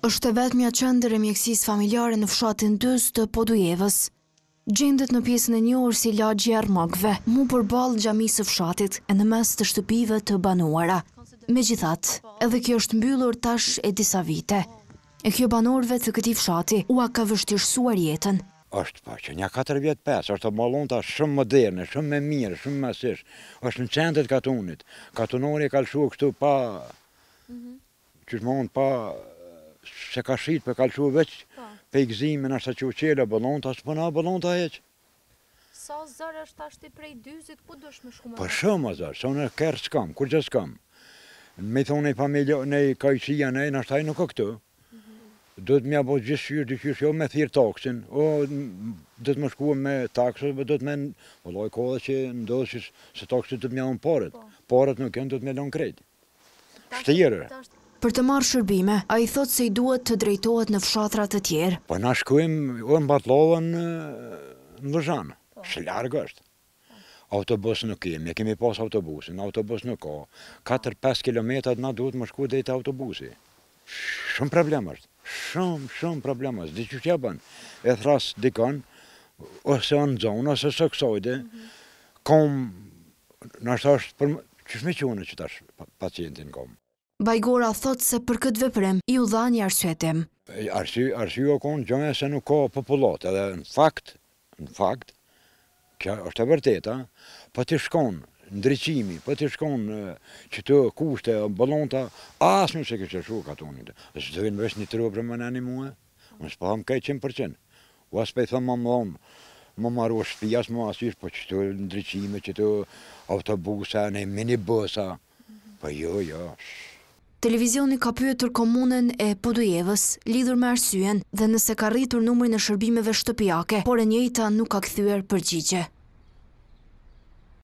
Është e vetmja qendër e mjekësisë familjare në fshatin 2 të Podujevës. Gjendet në pjesën e njohur si lagji i Armokëve, mu përballë xhamisë së fshatit e në mes të shtëpive të banuara. Megjithatë, edhe kjo është mbyllur tash e disa vite. E kjo banorëve të këtij fshati ua ka vështirësuar jetën. Është pa që një 4 vjet 5, është mallonta shumë moderne, shumë më mirë, shumë më sish. Është në qendër të katunit. Katunori ka lëshuar kështu pa gjithmonë pa se ka shit, për ka lëshuar veç pe gëzimin ashta që u qela ballonta, s'puna ballonta heq. Sa zër është ashti prej dyzit, ku dosh me shku më? Po shumë zër, sonë kërë s'kam, kur gjë s'kam. Me thonë e familja, ne kajësia, ne nashtaj nuk o këtu. Do të mja bo gjithë shyrë, dyqysh, jo me thirë taksin, o do të më shkua me taksës, do të me, vëllaj kohë që ndodhë që se taksit do të mja unë paret. Paret nuk janë, do të me lonë krejt. Shtjerë. Për të marrë shërbime, a i thot se i duhet të drejtohet në fshatrat të tjerë. Po na shkujmë, o në Batlovën në Lëzhanë, shë largë është. Autobus nuk kemi pas autobusin, autobus nuk ka. 4-5 kilometrat na duhet më shku dhe i të autobusi. Shumë problem është. Shumë problem është. Dhe që që bën, e thras dikon, ose në zonë, ose së kësojde, kom, nështë është, që shme qune që tash pacientin kom. Bajgora thot se për këtë veprim i u dha një arsyetim. Arsye konë gjëme se nuk ka popullat, edhe në fakt, kjo është e vërteta, po të shkon ndryqimi, po të shkon që të kushte, ballonta, asë nuk se kështë shu katunit. Së të vinë vesh një tërë për më nëni muhe, unë s'po tham kaj 100%. U asë pe i thëmë më marru shpijas, më asysh, po që të ndryqime, që të autobusa, në minibusa, po jo. Televizioni ka pyetur komunën e Podujevës lidhur me arsyen dhe nëse ka rritur numrin e shërbimeve shtëpiake, por e njëjta nuk ka kthyer përgjigje.